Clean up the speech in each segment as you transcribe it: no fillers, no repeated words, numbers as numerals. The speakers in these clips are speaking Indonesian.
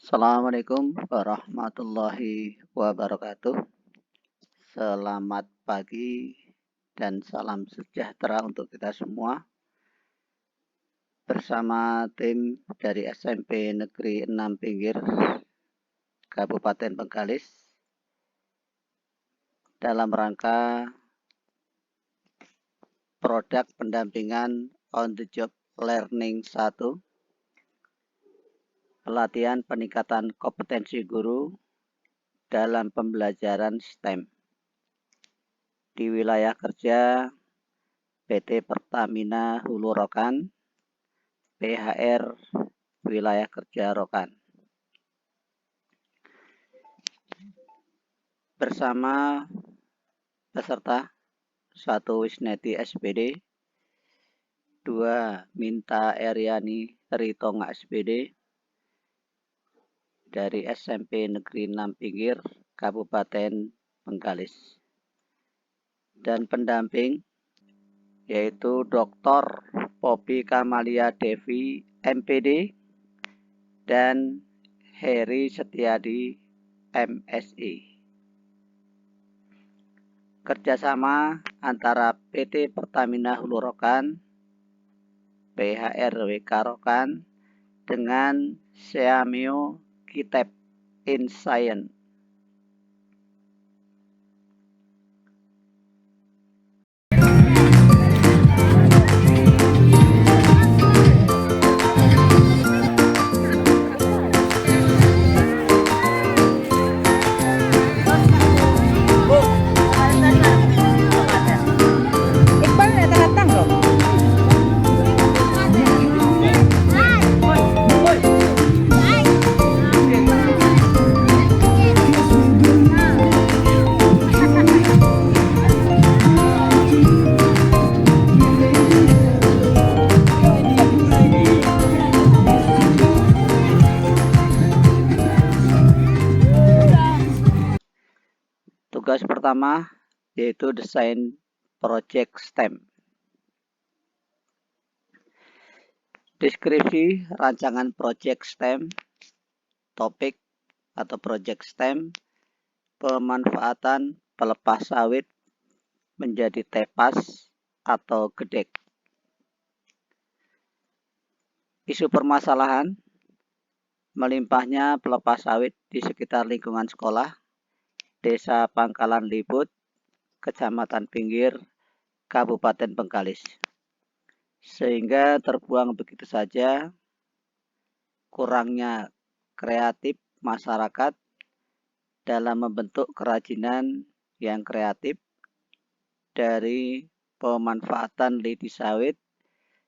Assalamualaikum warahmatullahi wabarakatuh. Selamat pagi dan salam sejahtera untuk kita semua. Bersama tim dari SMP Negeri 6 Pinggir, Kabupaten Bengkalis, dalam rangka produk pendampingan on the job learning 1, pelatihan peningkatan kompetensi guru dalam pembelajaran STEM di wilayah kerja PT Pertamina Hulu Rokan, PHR Wilayah Kerja Rokan. Bersama peserta 1 Wisneti SPD, 2 Minta Eryani Ritonga SPD dari SMP Negeri 6 Pinggir, Kabupaten Bengkalis. Dan pendamping yaitu Dr. Poppy Kamalia Devi MPD dan Heri Setiadi MSI. Kerjasama antara PT Pertamina Hulu Rokan, PHRWK Rokan, dengan Seameo Kitab in Science. Tugas pertama yaitu desain project STEM. Deskripsi rancangan project STEM, topik atau project STEM, pemanfaatan pelepas sawit menjadi tepas atau gedek. Isu permasalahan, melimpahnya pelepas sawit di sekitar lingkungan sekolah, Desa Pangkalan Libut, Kecamatan Pinggir, Kabupaten Bengkalis. Sehingga terbuang begitu saja, kurangnya kreatif masyarakat dalam membentuk kerajinan yang kreatif dari pemanfaatan lidi sawit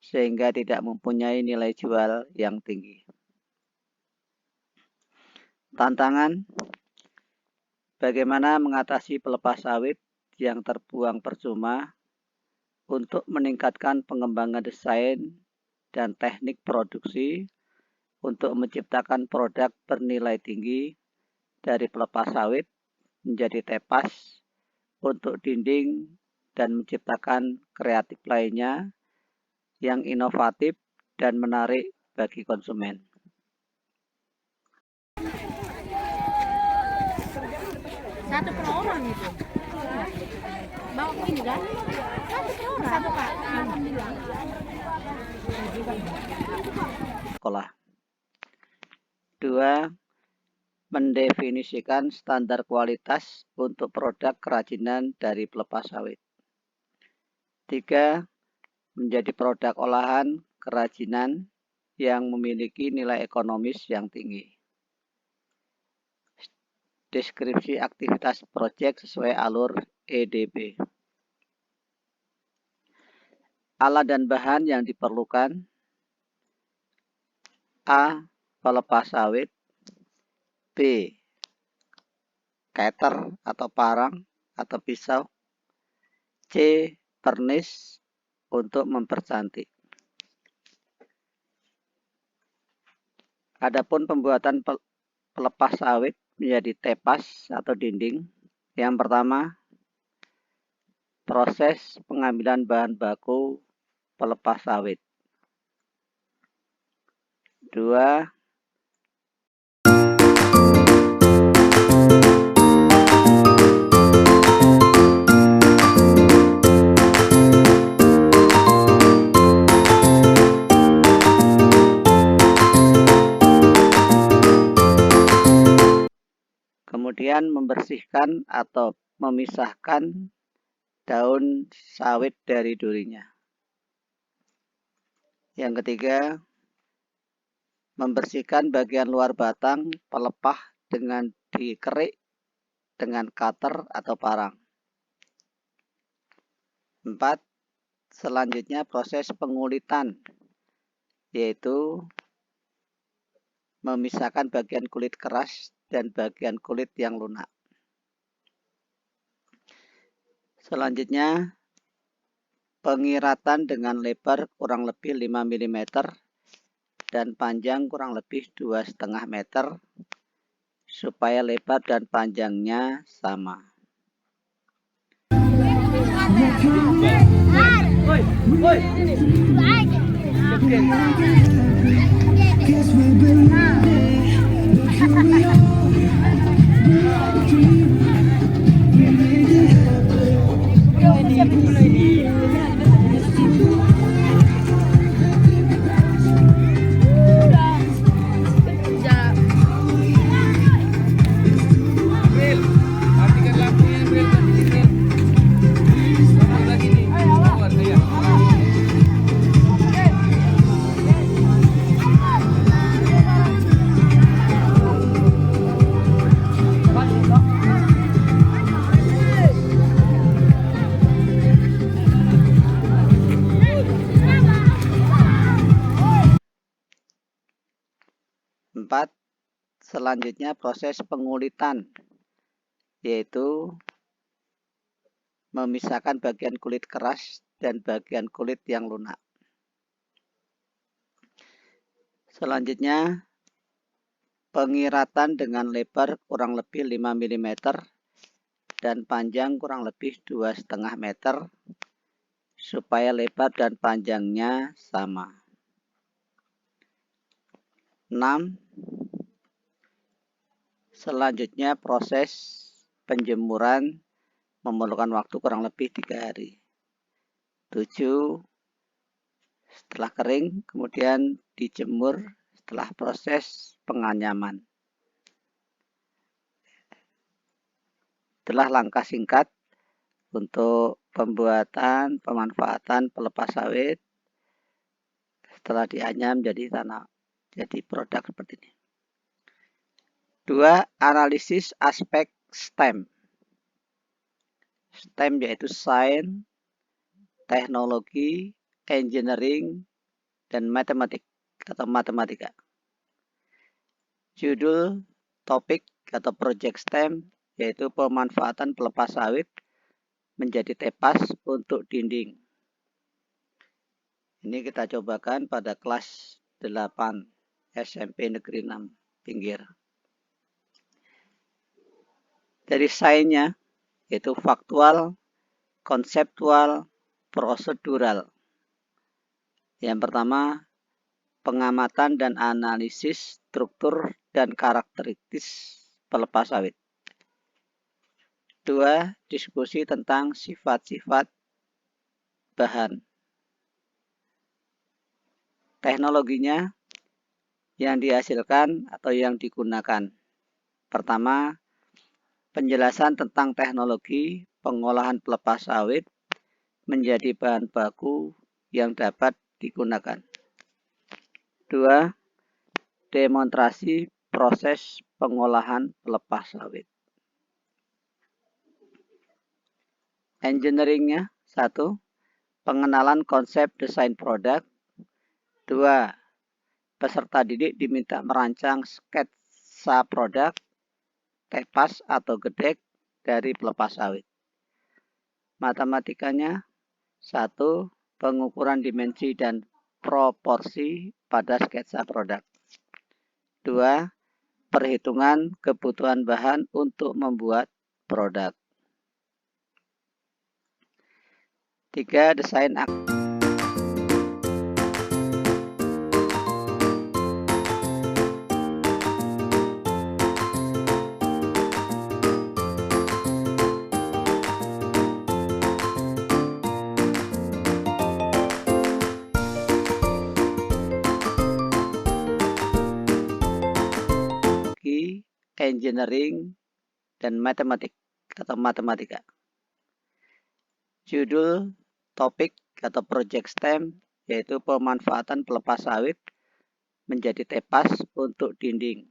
sehingga tidak mempunyai nilai jual yang tinggi. Tantangan, bagaimana mengatasi pelepas sawit yang terbuang percuma untuk meningkatkan pengembangan desain dan teknik produksi untuk menciptakan produk bernilai tinggi dari pelepas sawit menjadi tepas untuk dinding dan menciptakan kreatif lainnya yang inovatif dan menarik bagi konsumen. Satu per orang itu. Bawa ini kan? Satu per orang. Satu Pak. Alhamdulillah. Sekolah. 2. Mendefinisikan standar kualitas untuk produk kerajinan dari pelepas sawit. 3. Menjadi produk olahan kerajinan yang memiliki nilai ekonomis yang tinggi. Deskripsi aktivitas proyek sesuai alur EDB. Alat dan bahan yang diperlukan: A. Pelepas sawit. B. Cutter atau parang atau pisau. C. Pernis untuk mempercantik. Adapun pembuatan pelepas sawit menjadi tepas atau dinding. Yang pertama, proses pengambilan bahan baku pelepas sawit. 2. Kemudian membersihkan atau memisahkan daun sawit dari durinya. Yang ketiga, membersihkan bagian luar batang pelepah dengan dikerik dengan cutter atau parang. 4. Selanjutnya proses pengulitan, yaitu memisahkan bagian kulit keras dan bagian kulit yang lunak. Selanjutnya, pengiratan dengan lebar kurang lebih 5 mm dan panjang kurang lebih 2,5 meter supaya lebar dan panjangnya sama. Empat, selanjutnya proses pengulitan, yaitu memisahkan bagian kulit keras dan bagian kulit yang lunak. Selanjutnya, pengiratan dengan lebar kurang lebih 5 mm dan panjang kurang lebih 2,5 meter supaya lebar dan panjangnya sama. 6. Selanjutnya proses penjemuran memerlukan waktu kurang lebih 3 hari. 7. Setelah kering kemudian dijemur setelah proses penganyaman. Itulah langkah singkat untuk pembuatan pemanfaatan pelepas sawit setelah dianyam jadi produk seperti ini. 2. Analisis aspek STEM. STEM yaitu Science, Teknologi, Engineering, dan Matematik atau Matematika. Judul topik atau project STEM yaitu pemanfaatan pelepas sawit menjadi tepas untuk dinding. Ini kita cobakan pada kelas 8 SMP Negeri 6 Pinggir. Dari sainsnya yaitu faktual, konseptual, prosedural. Yang pertama, pengamatan dan analisis struktur dan karakteristik pelepas sawit. 2. Diskusi tentang sifat-sifat bahan. Teknologinya yang dihasilkan atau yang digunakan. Pertama, penjelasan tentang teknologi pengolahan pelepas sawit menjadi bahan baku yang dapat digunakan. 2. Demonstrasi proses pengolahan pelepas sawit. Engineeringnya 1. Pengenalan konsep desain produk. 2. Peserta didik diminta merancang sketsa produk, tepas atau gedek dari pelepas sawit. Matematikanya 1. Pengukuran dimensi dan proporsi pada sketsa produk. 2. Perhitungan kebutuhan bahan untuk membuat produk. 3. Desain engineering dan matematika. Judul topik atau project STEM yaitu pemanfaatan pelepas sawit menjadi tepas untuk dinding.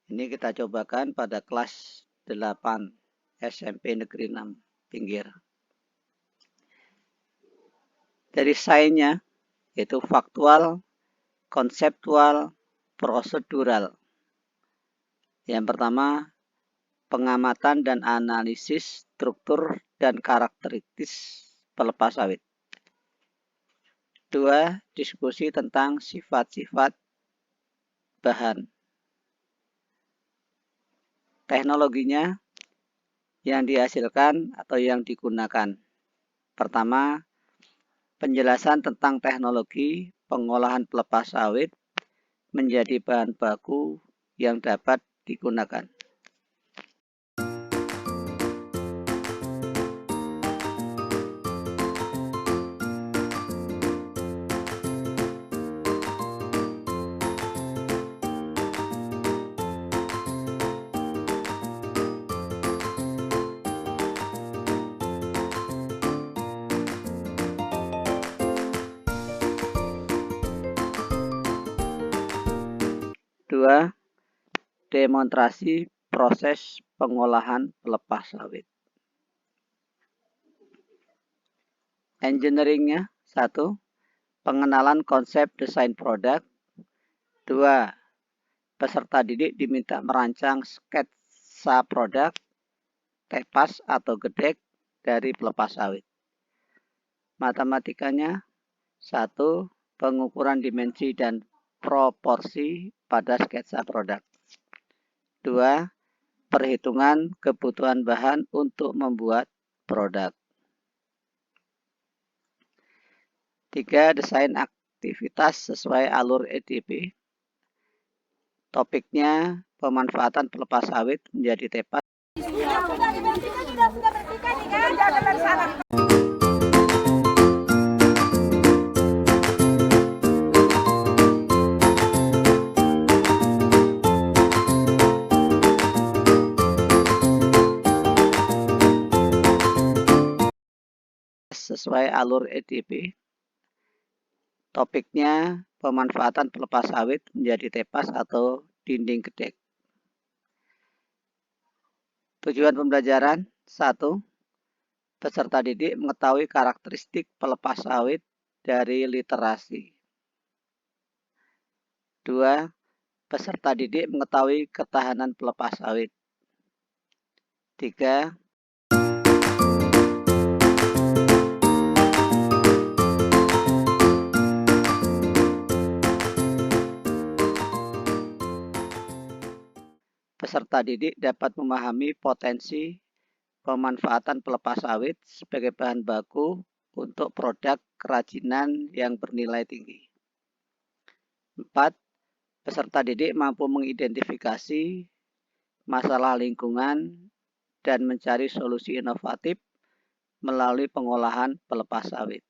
Ini kita cobakan pada kelas 8 SMP Negeri 6 Pinggir. Dari sainnya yaitu faktual, konseptual, prosedural. Yang pertama, pengamatan dan analisis struktur dan karakteristik pelepas sawit. 2. Diskusi tentang sifat-sifat bahan. Teknologinya yang dihasilkan atau yang digunakan. Pertama, penjelasan tentang teknologi pengolahan pelepas sawit menjadi bahan baku yang dapat digunakan. Dua, demonstrasi proses pengolahan pelepas sawit. Engineeringnya, 1. Pengenalan konsep desain produk. 2. Peserta didik diminta merancang sketsa produk, tepas atau gedek dari pelepas sawit. Matematikanya, 1. Pengukuran dimensi dan proporsi pada sketsa produk. 2. Perhitungan kebutuhan bahan untuk membuat produk. 3. Desain aktivitas sesuai alur EDP. Topiknya pemanfaatan pelepas sawit menjadi tepas. Sesuai alur EDP. Topiknya pemanfaatan pelepas sawit menjadi tepas atau dinding gedek. Tujuan pembelajaran 1. Peserta didik mengetahui karakteristik pelepas sawit dari literasi. 2. Peserta didik mengetahui ketahanan pelepas sawit. 3. Peserta didik dapat memahami potensi pemanfaatan pelepas sawit sebagai bahan baku untuk produk kerajinan yang bernilai tinggi. 4. Peserta didik mampu mengidentifikasi masalah lingkungan dan mencari solusi inovatif melalui pengolahan pelepas sawit.